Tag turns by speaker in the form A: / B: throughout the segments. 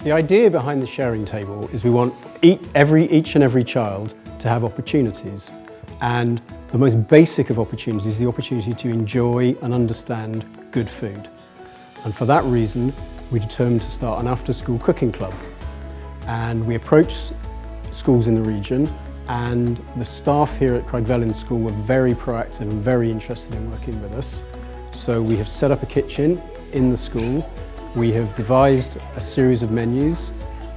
A: The idea behind the sharing table is we want each and every child to have opportunities, and the most basic of opportunities is the opportunity to enjoy and understand good food. And for that reason, we determined to start an after-school cooking club. And we approached schools in the region, and the staff here at Craigfelen School were very proactive and very interested in working with us. So we have set up a kitchen in the school. We have devised a series of menus.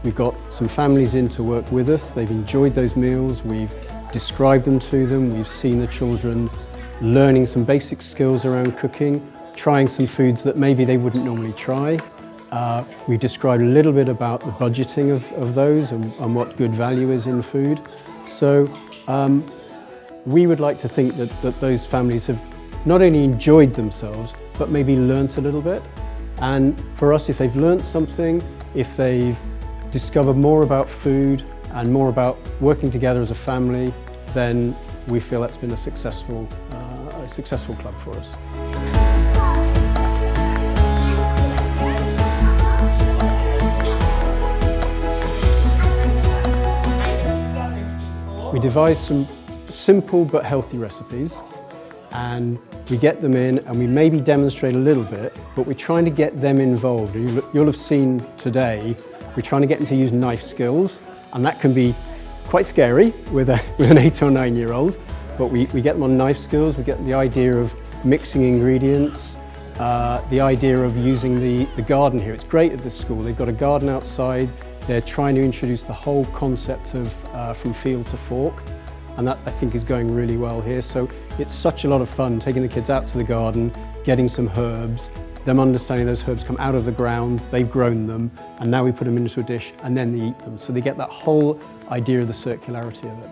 A: We've got some families in to work with us. They've enjoyed those meals. We've described them to them. We've seen the children learning some basic skills around cooking, trying some foods that maybe they wouldn't normally try. We've described a little bit about the budgeting of those and what good value is in food. So we would like to think that those families have not only enjoyed themselves, but maybe learnt a little bit. And for us, if they've learnt something, if they've discovered more about food and more about working together as a family, then we feel that's been a successful club for us. We devised some simple but healthy recipes, and we get them in and we maybe demonstrate a little bit, but we're trying to get them involved. You'll have seen today, we're trying to get them to use knife skills, and that can be quite scary with an 8 or 9-year-old, but we get them on knife skills. We get the idea of mixing ingredients, the idea of using the garden here. It's great at this school. They've got a garden outside. They're trying to introduce the whole concept of from field to fork, and that I think is going really well here. So it's such a lot of fun taking the kids out to the garden, getting some herbs, them understanding those herbs come out of the ground, they've grown them, and now we put them into a dish and then they eat them. So they get that whole idea of the circularity of it.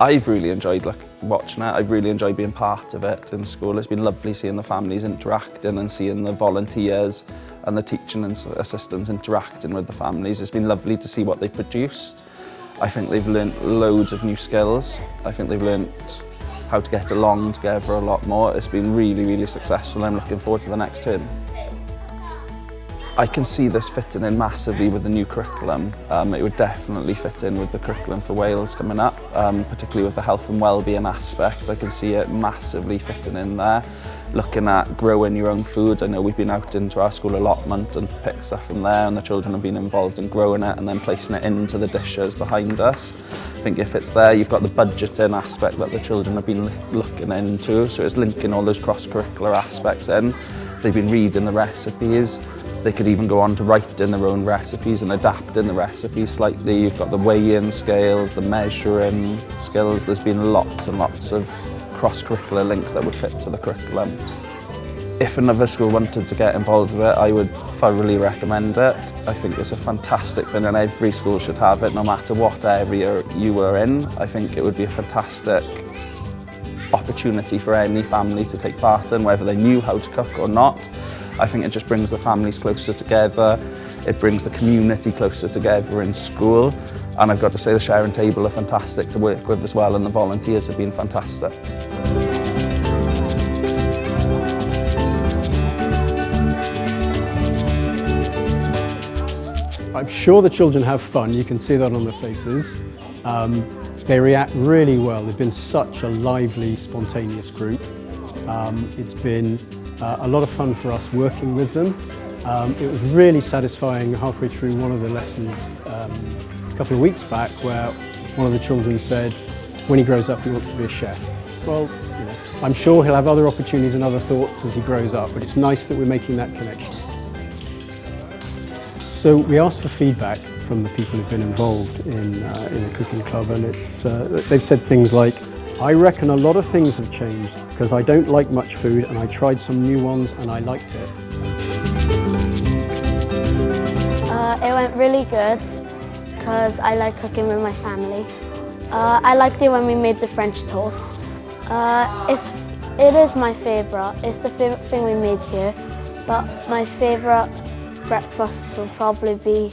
B: I've really enjoyed watching it. I've really enjoyed being part of it in school. It's been lovely seeing the families interacting and seeing the volunteers and the teaching assistants interacting with the families. It's been lovely to see what they've produced. I think they've learnt loads of new skills. I think they've learnt how to get along together a lot more. It's been really, really successful. I'm looking forward to the next term. I can see this fitting in massively with the new curriculum. It would definitely fit in with the curriculum for Wales coming up, particularly with the health and well-being aspect. I can see it massively fitting in there. Looking at growing your own food, I know we've been out into our school allotment and picked stuff from there, and the children have been involved in growing it and then placing it into the dishes behind us. I think if it's there, you've got the budgeting aspect that the children have been looking into, so it's linking all those cross-curricular aspects in. They've been reading the recipes. They could even go on to writing their own recipes and adapting the recipes slightly. You've got the weighing scales, the measuring skills. There's been lots and lots of cross-curricular links that would fit to the curriculum. If another school wanted to get involved with it, I would thoroughly recommend it. I think it's a fantastic thing and every school should have it, no matter what area you were in. I think it would be a fantastic opportunity for any family to take part in, whether they knew how to cook or not. I think it just brings the families closer together, it brings the community closer together in school, and I've got to say the sharing table are fantastic to work with as well, and the volunteers have been fantastic.
A: I'm sure the children have fun, you can see that on their faces. They react really well. They've been such a lively, spontaneous group. It's been a lot of fun for us working with them. It was really satisfying halfway through one of the lessons a couple of weeks back, where one of the children said when he grows up he wants to be a chef. Well, you know, I'm sure he'll have other opportunities and other thoughts as he grows up, but it's nice that we're making that connection. So we asked for feedback from the people who've been involved in the cooking club, and they've said things like, I reckon a lot of things have changed because I don't like much food and I tried some new ones and I liked it.
C: It went really good because I like cooking with my family. I liked it when we made the French toast. It is my favourite. It's the favourite thing we made here, but my favourite breakfast will probably be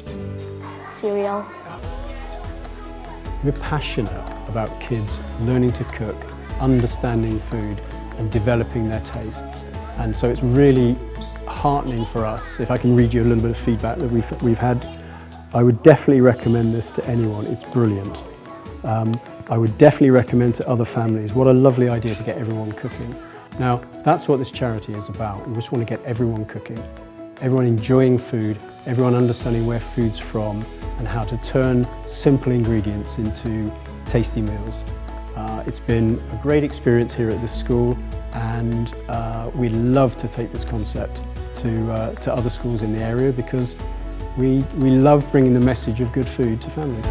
C: cereal.
A: We're passionate about kids learning to cook, understanding food and developing their tastes. And so it's really heartening for us. If I can read you a little bit of feedback that we've had, I would definitely recommend this to anyone. It's brilliant. I would definitely recommend to other families. What a lovely idea to get everyone cooking. Now, that's what this charity is about. We just want to get everyone cooking, everyone enjoying food, everyone understanding where food's from and how to turn simple ingredients into tasty meals. It's been a great experience here at this school, and we'd love to take this concept to other schools in the area because we love bringing the message of good food to families.